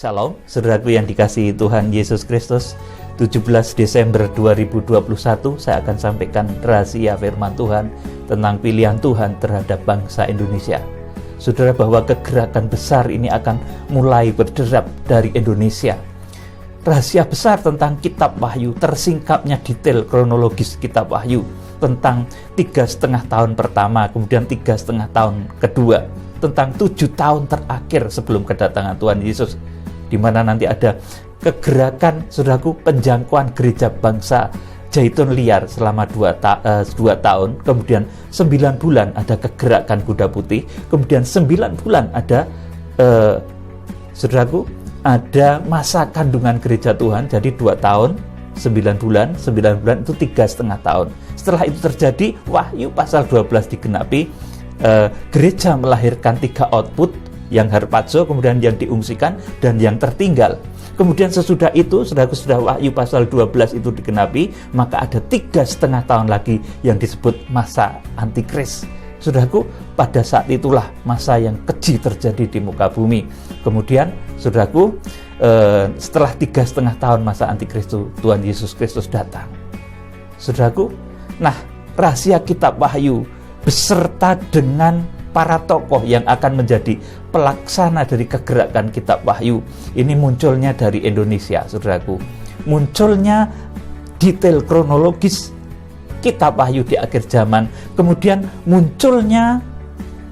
Shalom, saudaraku yang dikasihi Tuhan Yesus Kristus. 17 Desember 2021 saya akan sampaikan rahasia firman Tuhan tentang pilihan Tuhan terhadap bangsa Indonesia. Saudara, bahwa kegerakan besar ini akan mulai berderap dari Indonesia. Rahasia besar tentang kitab Wahyu, tersingkapnya detail kronologis kitab Wahyu tentang 3,5 tahun pertama, kemudian 3,5 tahun kedua, tentang 7 tahun terakhir sebelum kedatangan Tuhan Yesus, di mana nanti ada kegerakan, saudaraku, penjangkauan gereja bangsa Zaitun liar selama 2 tahun, kemudian 9 bulan ada kegerakan kuda putih, kemudian 9 bulan ada saudaraku, ada masa kandungan gereja Tuhan, jadi 2 tahun 9 bulan itu 3,5 tahun. Setelah itu terjadi Wahyu pasal 12 digenapi, gereja melahirkan 3 output, yang harpazo, kemudian yang diungsikan, dan yang tertinggal. Kemudian sesudah itu, sudah Wahyu pasal 12 itu digenapi, maka ada 3,5 tahun lagi yang disebut masa antikris. Saudaraku, pada saat itulah masa yang keji terjadi di muka bumi. Kemudian, saudaraku, setelah 3,5 tahun masa antikris itu, Tuhan Yesus Kristus datang. Saudaraku, nah, rahasia kitab Wahyu beserta dengan para tokoh yang akan menjadi pelaksana dari kegerakan kitab Wahyu ini munculnya dari Indonesia, saudaraku. Munculnya detail kronologis kitab Wahyu di akhir zaman, kemudian munculnya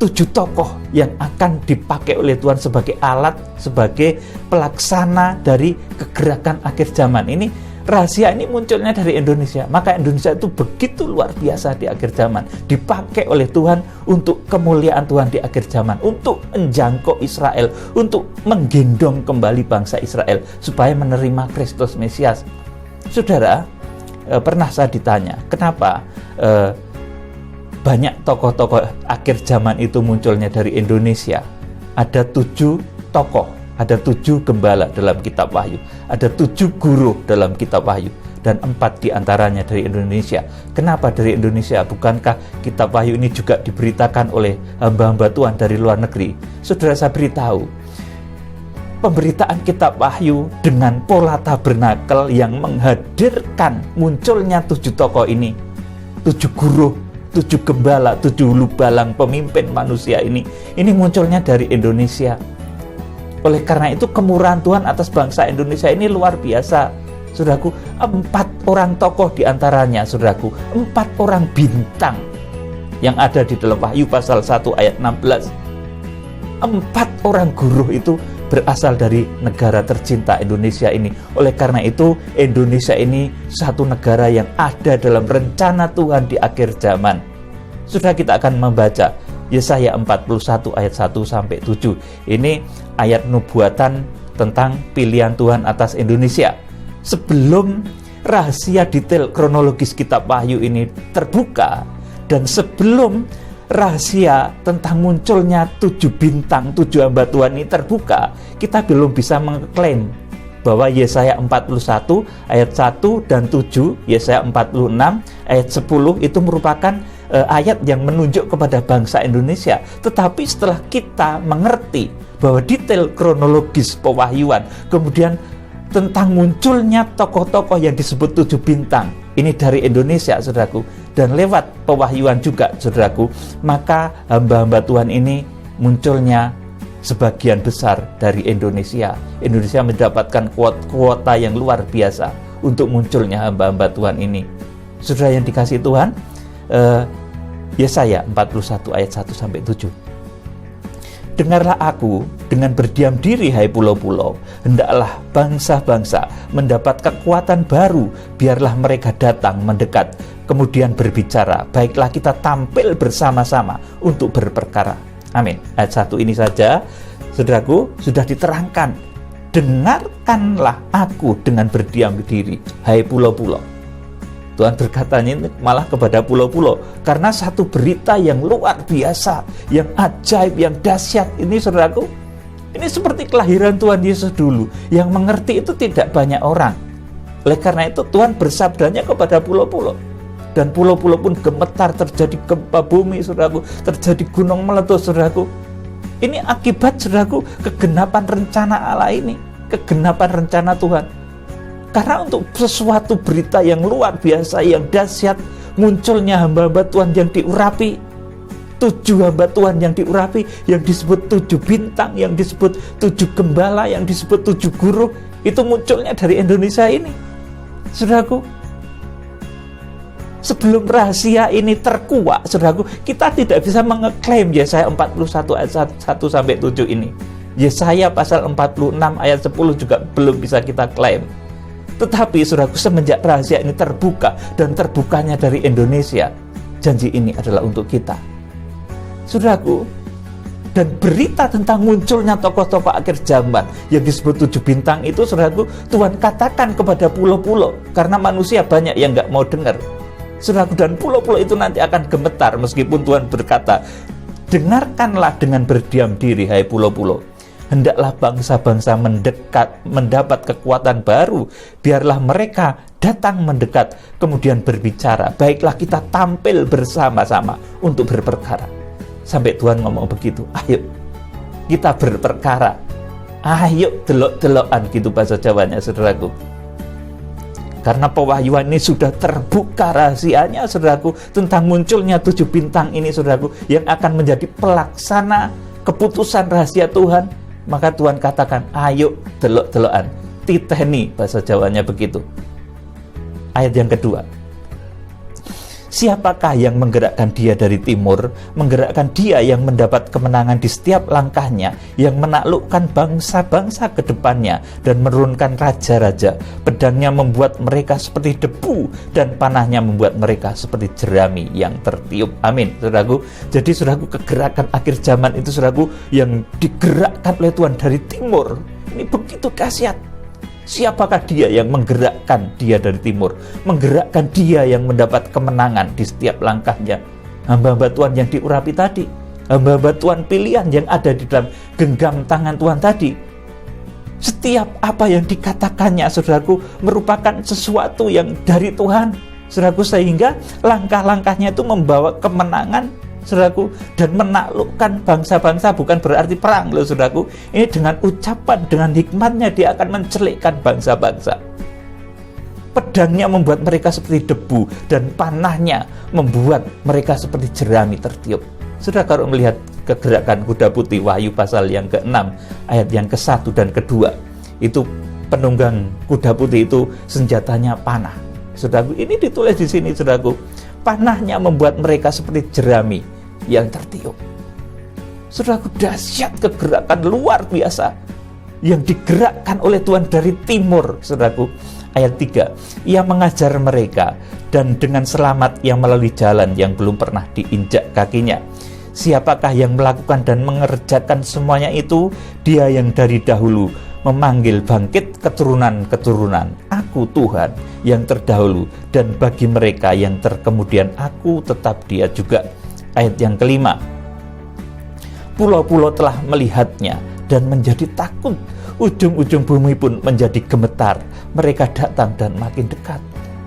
7 tokoh yang akan dipakai oleh Tuhan sebagai alat, sebagai pelaksana dari kegerakan akhir zaman ini. Rahasia ini munculnya dari Indonesia. Maka Indonesia itu begitu luar biasa di akhir zaman, dipakai oleh Tuhan untuk kemuliaan Tuhan di akhir zaman, untuk menjangkau Israel, untuk menggendong kembali bangsa Israel supaya menerima Kristus Mesias. Saudara, pernah saya ditanya, kenapa banyak tokoh-tokoh akhir zaman itu munculnya dari Indonesia? Ada 7 tokoh, ada 7 gembala dalam kitab Wahyu, ada 7 guru dalam kitab Wahyu, dan 4 diantaranya dari Indonesia. Kenapa dari Indonesia? Bukankah kitab Wahyu ini juga diberitakan oleh hamba-hamba Tuhan dari luar negeri? Saudara, saya beritahu, pemberitaan kitab Wahyu dengan pola tabernakel yang menghadirkan munculnya 7 tokoh ini, 7 guru, 7 gembala, 7 hulu balang pemimpin manusia ini munculnya dari Indonesia. Oleh karena itu kemurahan Tuhan atas bangsa Indonesia ini luar biasa, saudaraku. 4 orang tokoh diantaranya, saudaraku, 4 orang bintang yang ada di dalam Wahyu pasal 1 ayat 16. 4 orang guru itu berasal dari negara tercinta Indonesia ini. Oleh karena itu Indonesia ini satu negara yang ada dalam rencana Tuhan di akhir zaman. Sudah, kita akan membaca Yesaya 41 ayat 1-7. Ini ayat nubuatan tentang pilihan Tuhan atas Indonesia. Sebelum rahasia detail kronologis kitab Wahyu ini terbuka, dan sebelum rahasia tentang munculnya 7 bintang, 7 hamba Tuhan ini terbuka, kita belum bisa mengklaim bahwa Yesaya 41 ayat 1 dan 7, Yesaya 46 ayat 10 itu merupakan ayat yang menunjuk kepada bangsa Indonesia. Tetapi setelah kita mengerti bahwa detail kronologis pewahyuan, kemudian tentang munculnya tokoh-tokoh yang disebut 7 bintang ini dari Indonesia, saudaraku, dan lewat pewahyuan juga, saudaraku, maka hamba-hamba Tuhan ini munculnya sebagian besar dari Indonesia. Indonesia mendapatkan kuota yang luar biasa untuk munculnya hamba-hamba Tuhan ini. Saudara yang dikasihi Tuhan, Yesaya 41 ayat 1-7. Dengarlah aku dengan berdiam diri, hai pulau-pulau. Hendaklah bangsa-bangsa mendapat kekuatan baru. Biarlah mereka datang mendekat, kemudian berbicara. Baiklah kita tampil bersama-sama untuk berperkara. Amin. Ayat 1 ini saja, saudaraku, sudah diterangkan. Dengarkanlah aku dengan berdiam diri, hai pulau-pulau. Tuhan berkatanya malah kepada pulau-pulau, karena satu berita yang luar biasa, yang ajaib, yang dahsyat ini, saudaraku, ini seperti kelahiran Tuhan Yesus dulu. Yang mengerti itu tidak banyak orang. Oleh karena itu Tuhan bersabdanya kepada pulau-pulau, dan pulau-pulau pun gemetar, terjadi gempa bumi, saudaraku, terjadi gunung meletus, saudaraku. Ini akibat, saudaraku, kegenapan rencana Allah ini. kegenapan rencana Tuhan. Karena untuk sesuatu berita yang luar biasa, yang dahsyat, munculnya hamba-hamba Tuhan yang diurapi, 7 hamba Tuhan yang diurapi, yang disebut 7 bintang, yang disebut 7 gembala, yang disebut 7 guru, itu munculnya dari Indonesia ini. Saudaraku, sebelum rahasia ini terkuak, saudaraku, kita tidak bisa mengeklaim Yesaya 41 ayat 1-7 ini. Yesaya pasal 46 ayat 10 juga belum bisa kita klaim. Tetapi saudaraku, semenjak rahasia ini terbuka, dan terbukanya dari Indonesia, janji ini adalah untuk kita. Saudaraku, dan berita tentang munculnya tokoh-tokoh akhir zaman yang disebut 7 bintang itu, saudaraku, Tuhan katakan kepada pulau-pulau, karena manusia banyak yang nggak mau dengar. Saudaraku, dan pulau-pulau itu nanti akan gemetar meskipun Tuhan berkata, dengarkanlah dengan berdiam diri, hai pulau-pulau. Hendaklah bangsa-bangsa mendapat kekuatan baru. Biarlah mereka datang mendekat, kemudian berbicara. Baiklah kita tampil bersama-sama untuk berperkara. Sampai Tuhan ngomong begitu, ayo kita berperkara. Ayo delok-delokan, gitu bahasa Jawanya, saudaraku. Karena pewahyuan ini sudah terbuka rahasianya, saudaraku, tentang munculnya 7 bintang ini, saudaraku, yang akan menjadi pelaksana keputusan rahasia Tuhan. Maka Tuhan katakan, ayo delok-delokan, titeni, bahasa Jawanya begitu. Ayat yang kedua, siapakah yang menggerakkan dia dari timur, menggerakkan dia yang mendapat kemenangan di setiap langkahnya, yang menaklukkan bangsa-bangsa ke depannya, dan menurunkan raja-raja. Pedangnya membuat mereka seperti debu, dan panahnya membuat mereka seperti jerami yang tertiup. Amin, saudaraku. Jadi saudaraku, kegerakan akhir zaman itu, saudaraku, yang digerakkan oleh Tuhan dari timur, ini begitu dahsyat. Siapakah dia yang menggerakkan dia dari timur, menggerakkan dia yang mendapat kemenangan di setiap langkahnya? Hamba-hamba Tuhan yang diurapi tadi, hamba-hamba Tuhan pilihan yang ada di dalam genggam tangan Tuhan tadi. Setiap apa yang dikatakannya, saudaraku, merupakan sesuatu yang dari Tuhan, saudaraku, sehingga langkah-langkahnya itu membawa kemenangan, saudaraku, dan menaklukkan bangsa-bangsa. Bukan berarti perang loh, saudaraku. Ini dengan ucapan, dengan hikmatnya dia akan mencelikkan bangsa-bangsa. Pedangnya membuat mereka seperti debu, dan panahnya membuat mereka seperti jerami tertiup. Saudara, kalau melihat kegerakan kuda putih, Wahyu pasal yang ke-6 ayat yang ke-1 dan ke-2, itu penunggang kuda putih itu senjatanya panah. Saudaraku, ini ditulis di sini, saudaraku, panahnya membuat mereka seperti jerami yang tertiup. Saudaraku, dahsyat kegerakan luar biasa yang digerakkan oleh Tuhan dari timur, saudaraku. Ayat 3, ia mengajar mereka, dan dengan selamat yang melalui jalan yang belum pernah diinjak kakinya. Siapakah yang melakukan dan mengerjakan semuanya itu? Dia yang dari dahulu memanggil bangkit keturunan-keturunan. Aku Tuhan yang terdahulu, dan bagi mereka yang terkemudian aku tetap dia juga. Ayat yang kelima, pulau-pulau telah melihatnya dan menjadi takut. Ujung-ujung bumi pun menjadi gemetar. Mereka datang dan makin dekat.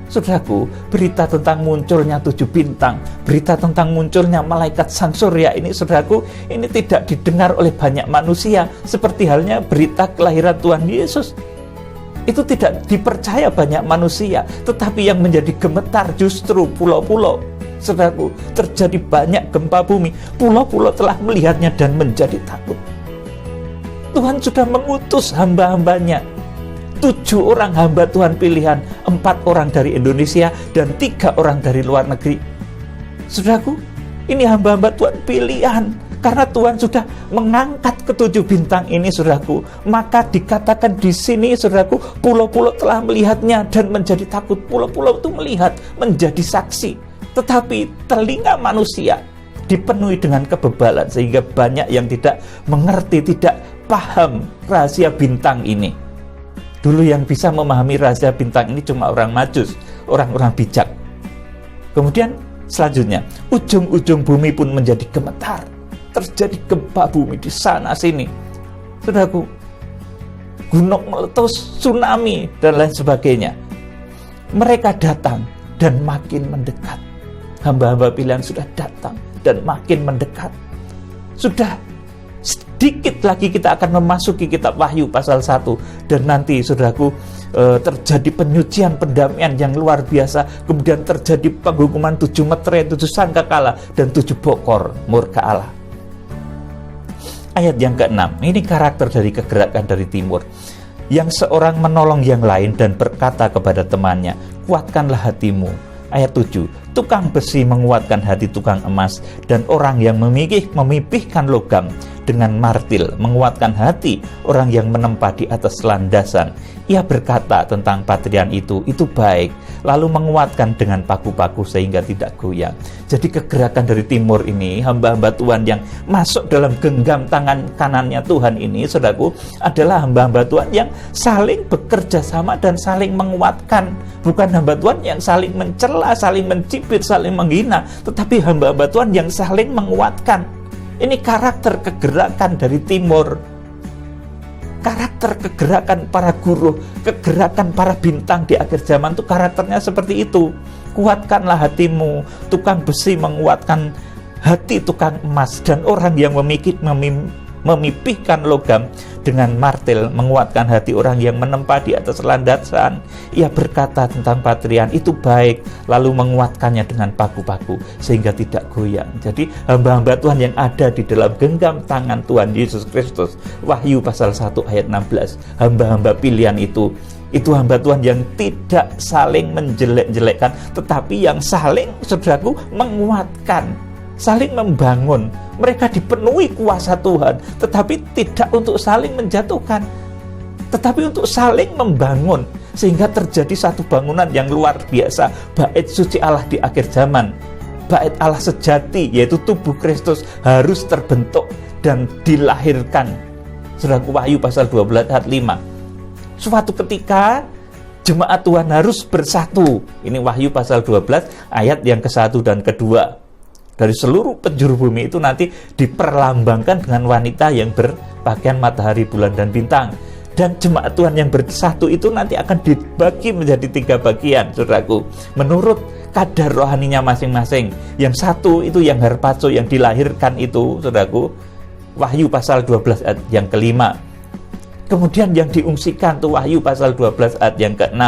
Saudaraku, berita tentang munculnya 7 bintang, berita tentang munculnya malaikat sang surya ini, saudaraku, ini tidak didengar oleh banyak manusia. Seperti halnya berita kelahiran Tuhan Yesus, itu tidak dipercaya banyak manusia. Tetapi yang menjadi gemetar justru pulau-pulau. Saudaraku, terjadi banyak gempa bumi. Pulau-pulau telah melihatnya dan menjadi takut. Tuhan sudah mengutus hamba-hambanya, 7 orang hamba Tuhan pilihan, 4 orang dari Indonesia dan 3 orang dari luar negeri. Saudaraku, ini hamba-hamba Tuhan pilihan, karena Tuhan sudah mengangkat ke-7 bintang ini, saudaraku. Maka dikatakan di sini, saudaraku, pulau-pulau telah melihatnya dan menjadi takut. Pulau-pulau itu melihat, menjadi saksi. Tetapi telinga manusia dipenuhi dengan kebebalan, sehingga banyak yang tidak mengerti, tidak paham rahasia bintang ini. Dulu yang bisa memahami rahasia bintang ini cuma orang majus, orang-orang bijak. Kemudian selanjutnya, ujung-ujung bumi pun menjadi gemetar. Terjadi gempa bumi di sana sini. Saudaraku, gunung meletus, tsunami, dan lain sebagainya. Mereka datang dan makin mendekat. Hamba-hamba pilihan sudah datang dan makin mendekat. Sudah Sedikit lagi kita akan memasuki kitab Wahyu pasal 1, dan nanti saudaraku terjadi penyucian, pendamaian yang luar biasa. Kemudian terjadi penghukuman 7 meterai, 7 sangkakala, dan 7 bokor murka Allah. Ayat yang ke-6, ini karakter dari kegerakan dari timur. Yang seorang menolong yang lain dan berkata kepada temannya, kuatkanlah hatimu. Ayat 7, tukang besi menguatkan hati tukang emas, dan orang yang memipihkan logam dengan martil menguatkan hati orang yang menempa di atas landasan. Ia berkata tentang patrian itu baik, lalu menguatkan dengan paku-paku sehingga tidak goyang. Jadi kegerakan dari timur ini, hamba-hamba Tuhan yang masuk dalam genggam tangan kanannya Tuhan ini, saudaraku, adalah hamba-hamba Tuhan yang saling bekerja sama dan saling menguatkan. Bukan hamba Tuhan yang saling mencela, saling mencibir, saling menghina, tetapi hamba-hamba Tuhan yang saling menguatkan. Ini karakter kegerakan dari timur. Karakter kegerakan para guru, kegerakan para bintang di akhir zaman itu karakternya seperti itu. Kuatkanlah hatimu, tukang besi menguatkan hati tukang emas, dan orang yang memipihkan logam dengan martil menguatkan hati orang yang menempa di atas landasan. Ia berkata tentang patrian itu baik, lalu menguatkannya dengan paku-paku sehingga tidak goyang. Jadi hamba-hamba Tuhan yang ada di dalam genggam tangan Tuhan Yesus Kristus, Wahyu pasal 1 ayat 16, hamba-hamba pilihan itu hamba Tuhan yang tidak saling menjelek-jelekkan, tetapi yang saling, saudaraku, menguatkan, saling membangun. Mereka dipenuhi kuasa Tuhan, tetapi tidak untuk saling menjatuhkan, tetapi untuk saling membangun, sehingga terjadi satu bangunan yang luar biasa, bait suci Allah di akhir zaman. Bait Allah sejati, yaitu tubuh Kristus, harus terbentuk dan dilahirkan. Saudaraku, Wahyu pasal 12 ayat 5. Suatu ketika jemaat Tuhan harus bersatu. Ini Wahyu pasal 12 ayat yang ke-1 dan ke-2. Dari seluruh penjuru bumi itu nanti diperlambangkan dengan wanita yang berpakaian matahari, bulan, dan bintang. Dan jemaat Tuhan yang bersatu itu nanti akan dibagi menjadi 3 bagian, saudaraku, menurut kadar rohaninya masing-masing. Yang satu itu yang harpazo, yang dilahirkan itu, saudaraku, Wahyu pasal 12 ayat yang ke-5. Kemudian yang diungsikan itu Wahyu pasal 12 ayat yang ke-6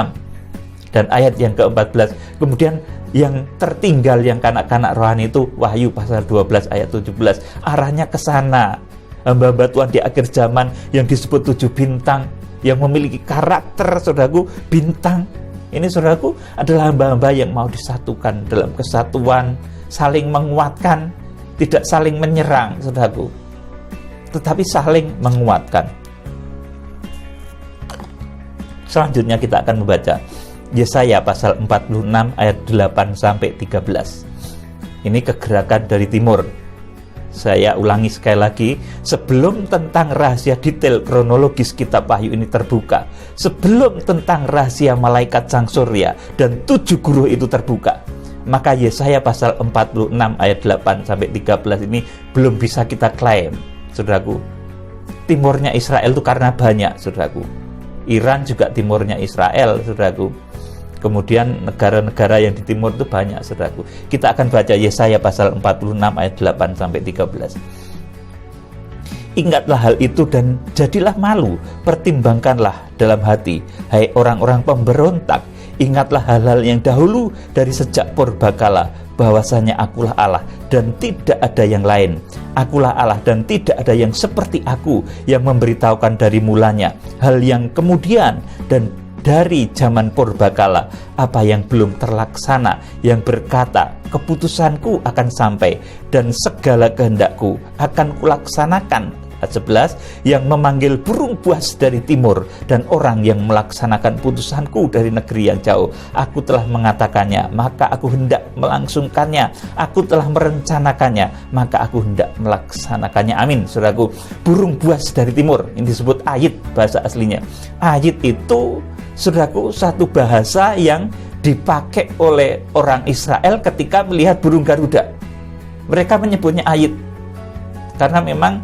dan ayat yang ke-14. Kemudian yang tertinggal, yang kanak-kanak rohani itu Wahyu pasal 12 ayat 17. Arahnya ke sana. Hamba-hamba Tuhan di akhir zaman yang disebut 7 bintang, yang memiliki karakter, saudaraku, bintang. Ini, saudaraku, adalah hamba-hamba yang mau disatukan dalam kesatuan, saling menguatkan, tidak saling menyerang, saudaraku, tetapi saling menguatkan. Selanjutnya kita akan membaca Yesaya pasal 46 ayat 8 sampai 13. Ini kegerakan dari timur. Saya ulangi sekali lagi, sebelum tentang rahasia detail kronologis kitab Wahyu ini terbuka, sebelum tentang rahasia malaikat sang surya dan 7 guru itu terbuka, maka Yesaya pasal 46 ayat 8 sampai 13 ini belum bisa kita klaim, saudaraku. Timurnya Israel itu karena banyak, saudaraku. Iran juga timurnya Israel, saudaraku. Kemudian negara-negara yang di timur itu banyak, saudaraku. Kita akan baca Yesaya pasal 46 ayat 8 sampai 13. Ingatlah hal itu dan jadilah malu, pertimbangkanlah dalam hati, hai orang-orang pemberontak. Ingatlah hal-hal yang dahulu dari sejak purbakala, bahwasanya akulah Allah dan tidak ada yang lain. Akulah Allah dan tidak ada yang seperti aku yang memberitahukan dari mulanya hal yang kemudian dan dari zaman purbakala, apa yang belum terlaksana, yang berkata, keputusanku akan sampai dan segala kehendakku akan kulaksanakan. Ayat 11, yang memanggil burung buas dari timur dan orang yang melaksanakan putusanku dari negeri yang jauh. Aku telah mengatakannya, maka aku hendak melangsungkannya. Aku telah merencanakannya, maka aku hendak melaksanakannya. Amin, saudaraku. Burung buas dari timur, ini disebut ayit bahasa aslinya. Ayit itu, saudaraku, satu bahasa yang dipakai oleh orang Israel ketika melihat burung Garuda. Mereka menyebutnya ayit karena memang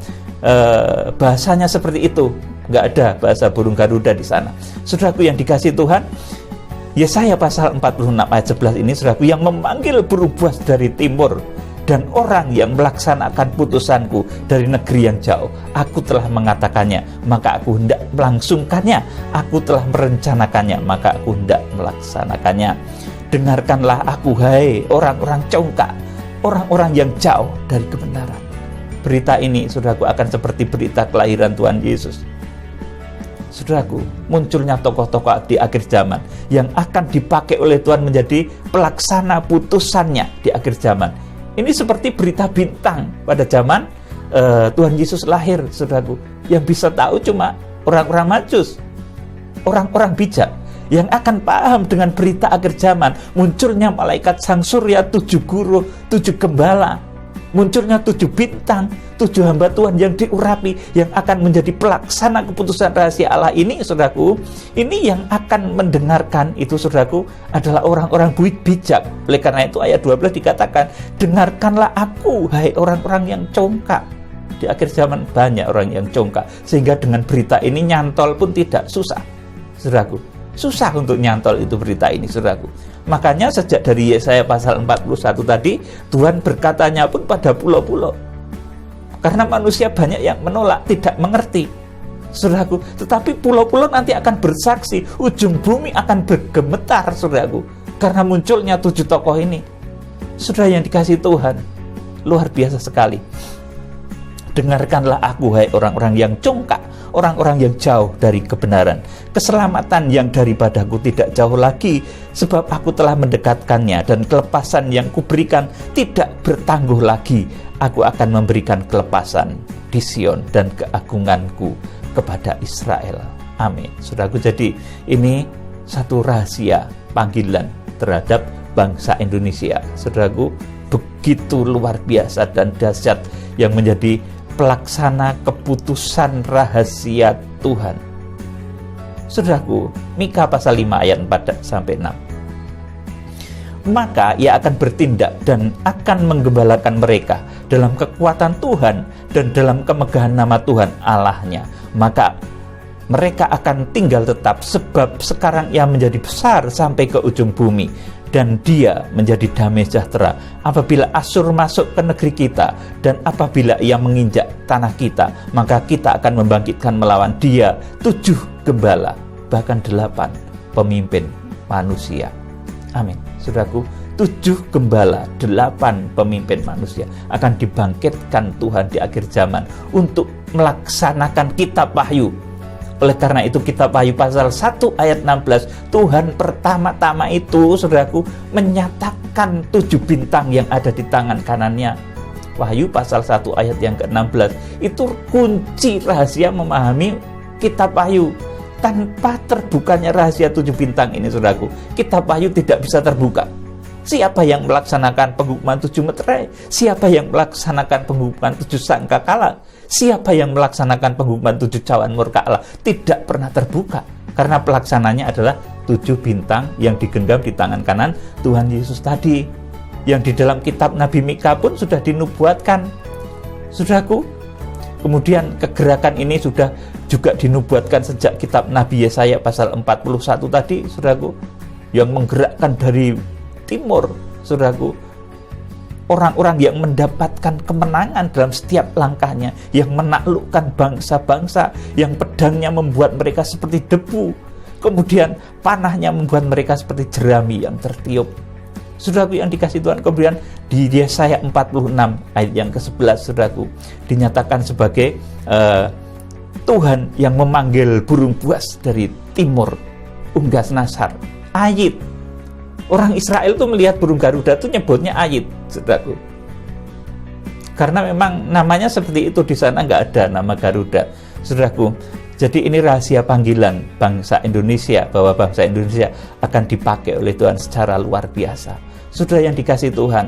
bahasanya seperti itu. Nggak ada bahasa burung Garuda di sana. Saudaraku yang dikasihi Tuhan, Yesaya pasal 46 ayat 11 ini, saudaraku, yang memanggil burung buas dari timur Dan orang yang melaksanakan putusanku dari negeri yang jauh, aku telah mengatakannya, maka aku hendak melangsungkannya. Aku telah merencanakannya, maka aku hendak melaksanakannya. Dengarkanlah aku, hai orang-orang congkak, orang-orang yang jauh dari kebenaran. Berita ini, saudaraku, akan seperti berita kelahiran Tuhan Yesus. Saudaraku, munculnya tokoh-tokoh di akhir zaman yang akan dipakai oleh Tuhan menjadi pelaksana putusannya di akhir zaman. Ini seperti berita bintang pada zaman Tuhan Yesus lahir, saudaraku. Yang bisa tahu cuma orang-orang majus, orang-orang bijak yang akan paham dengan berita akhir zaman. Munculnya malaikat sang surya, 7 guru, 7 gembala, munculnya 7 bintang, 7 hamba Tuhan yang diurapi, yang akan menjadi pelaksana keputusan rahasia Allah ini, saudaraku. Ini yang akan mendengarkan itu, saudaraku, adalah orang-orang bijak. Oleh karena itu ayat 12 dikatakan, dengarkanlah aku, hai orang-orang yang congkak. Di akhir zaman banyak orang yang congkak, sehingga dengan berita ini nyantol pun tidak susah, saudaraku. Susah untuk nyantol itu berita ini, saudaraku. Makanya sejak dari Yesaya pasal 41 tadi, Tuhan berkatanya pun pada pulau-pulau. Karena manusia banyak yang menolak, tidak mengerti, saudaraku. Tetapi pulau-pulau nanti akan bersaksi, ujung bumi akan bergemetar, saudaraku. Karena munculnya 7 tokoh ini. Saudara yang dikasihi Tuhan, luar biasa sekali. Dengarkanlah aku, hai orang-orang yang congkak, orang-orang yang jauh dari kebenaran. Keselamatan yang daripadaku tidak jauh lagi, sebab aku telah mendekatkannya, dan kelepasan yang kuberikan tidak bertangguh lagi. Aku akan memberikan kelepasan di Sion dan keagunganku kepada Israel. Amin. Saudaraku, jadi ini satu rahasia panggilan terhadap bangsa Indonesia. Saudaraku, begitu luar biasa dan dahsyat yang menjadi pelaksana keputusan rahasia Tuhan. Saudaraku, Mika pasal 5 ayat 4-6. Maka ia akan bertindak dan akan menggembalakan mereka dalam kekuatan Tuhan dan dalam kemegahan nama Tuhan Allahnya. Maka mereka akan tinggal tetap, sebab sekarang ia menjadi besar sampai ke ujung bumi, dan dia menjadi damai sejahtera apabila Asyur masuk ke negeri kita, dan apabila ia menginjak tanah kita, maka kita akan membangkitkan melawan dia 7 gembala, bahkan 8 pemimpin manusia. Amin. Saudaraku, 7 gembala, 8 pemimpin manusia akan dibangkitkan Tuhan di akhir zaman untuk melaksanakan kitab Wahyu. Oleh karena itu kitab Wahyu pasal 1 ayat 16, Tuhan pertama-tama itu, saudaraku, menyatakan 7 bintang yang ada di tangan kanannya. Wahyu pasal 1 ayat yang ke-16 itu kunci rahasia memahami kitab Wahyu. Tanpa terbukanya rahasia 7 bintang ini, saudaraku, kitab Wahyu tidak bisa terbuka. Siapa yang melaksanakan penghukuman 7 meterai? Siapa yang melaksanakan penghukuman 7 sangkakala? Siapa yang melaksanakan penghukuman 7 cawan murka Allah? Tidak pernah terbuka, karena pelaksananya adalah 7 bintang yang digenggam di tangan kanan Tuhan Yesus tadi, yang di dalam kitab Nabi Mika pun sudah dinubuatkan, saudaraku. Kemudian kegerakan ini sudah juga dinubuatkan sejak kitab Nabi Yesaya pasal 41 tadi, saudaraku, yang menggerakkan dari timur, saudaraku, orang-orang yang mendapatkan kemenangan dalam setiap langkahnya, yang menaklukkan bangsa-bangsa, yang pedangnya membuat mereka seperti debu, kemudian panahnya membuat mereka seperti jerami yang tertiup. Saudaraku yang dikasih Tuhan, kemudian di Yesaya 46 ayat yang ke-11, saudaraku, dinyatakan sebagai Tuhan yang memanggil burung buas dari timur, unggas nasar, ayit. Orang Israel itu melihat burung Garuda itu nyebutnya ayit, saudaraku. Karena memang namanya seperti itu, di sana nggak ada nama Garuda, saudaraku. Jadi ini rahasia panggilan bangsa Indonesia, bahwa bangsa Indonesia akan dipakai oleh Tuhan secara luar biasa. Saudara yang dikasih Tuhan,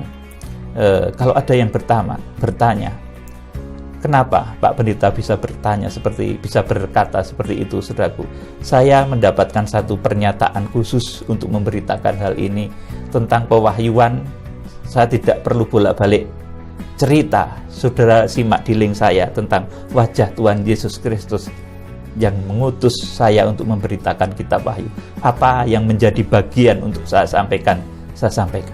kalau ada yang bertanya, kenapa Pak Pendeta bisa berkata seperti itu, saudaraku? Saya mendapatkan satu pernyataan khusus untuk memberitakan hal ini tentang pewahyuan. Saya tidak perlu bolak-balik cerita. Saudara simak di link saya tentang wajah Tuhan Yesus Kristus yang mengutus saya untuk memberitakan kitab Wahyu. Apa yang menjadi bagian untuk saya sampaikan, saya sampaikan.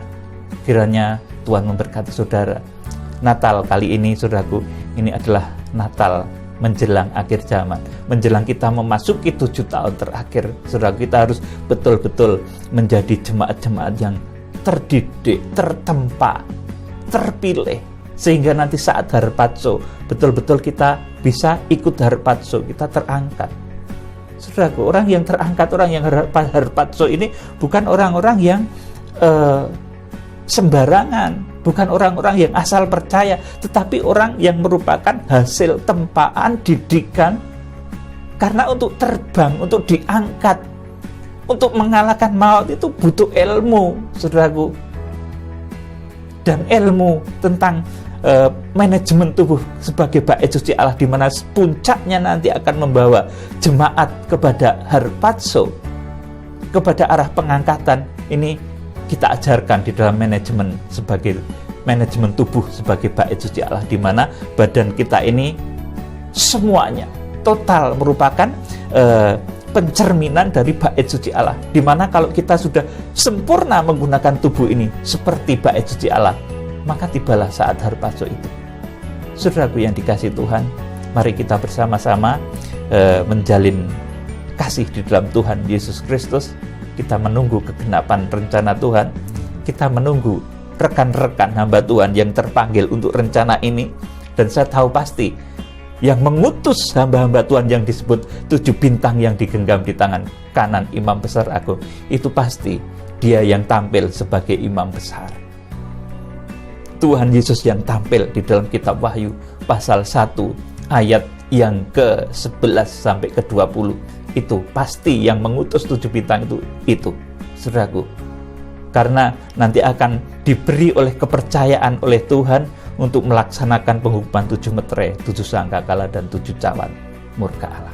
Kiranya Tuhan memberkati saudara. Natal kali ini, saudaraku, ini adalah Natal menjelang akhir zaman, menjelang kita memasuki 7 tahun terakhir. Saudara, kita harus betul-betul menjadi jemaat-jemaat yang terdidik, tertempa, terpilih, sehingga nanti saat harpazo betul-betul kita bisa ikut harpazo, kita terangkat. Saudaraku, orang yang terangkat, orang yang harpazo ini bukan orang-orang yang sembarangan, bukan orang-orang yang asal percaya, tetapi orang yang merupakan hasil tempaan, didikan. Karena untuk terbang, untuk diangkat, untuk mengalahkan maut itu butuh ilmu, saudaraku. Dan ilmu tentang manajemen tubuh sebagai bait suci Allah, di mana puncaknya nanti akan membawa jemaat kepada harpazo, kepada arah pengangkatan. Ini kita ajarkan di dalam manajemen tubuh sebagai bait suci Allah, di mana badan kita ini semuanya total merupakan pencerminan dari bait suci Allah, di mana kalau kita sudah sempurna menggunakan tubuh ini seperti bait suci Allah, maka tibalah saat harpazo itu. Saudaraku yang dikasihi Tuhan, mari kita bersama-sama menjalin kasih di dalam Tuhan Yesus Kristus. Kita menunggu kegenapan rencana Tuhan. Kita menunggu rekan-rekan hamba Tuhan yang terpanggil untuk rencana ini. Dan saya tahu pasti yang mengutus hamba-hamba Tuhan yang disebut 7 bintang yang digenggam di tangan kanan Imam Besar Agung, itu pasti dia yang tampil sebagai Imam Besar. Tuhan Yesus yang tampil di dalam kitab Wahyu pasal 1 ayat yang ke-11 sampai ke-20. Itu pasti yang mengutus 7 bintang itu, saudaraku. Karena nanti akan diberi oleh kepercayaan oleh Tuhan untuk melaksanakan penghukuman 7 meterai, 7 sangkakala, dan 7 cawan murka Allah.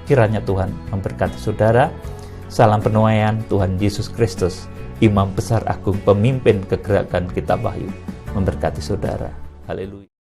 Kiranya Tuhan memberkati saudara. Salam penuaian Tuhan Yesus Kristus, Imam Besar Agung, pemimpin kegerakan kitab Wahyu, memberkati saudara. Haleluya.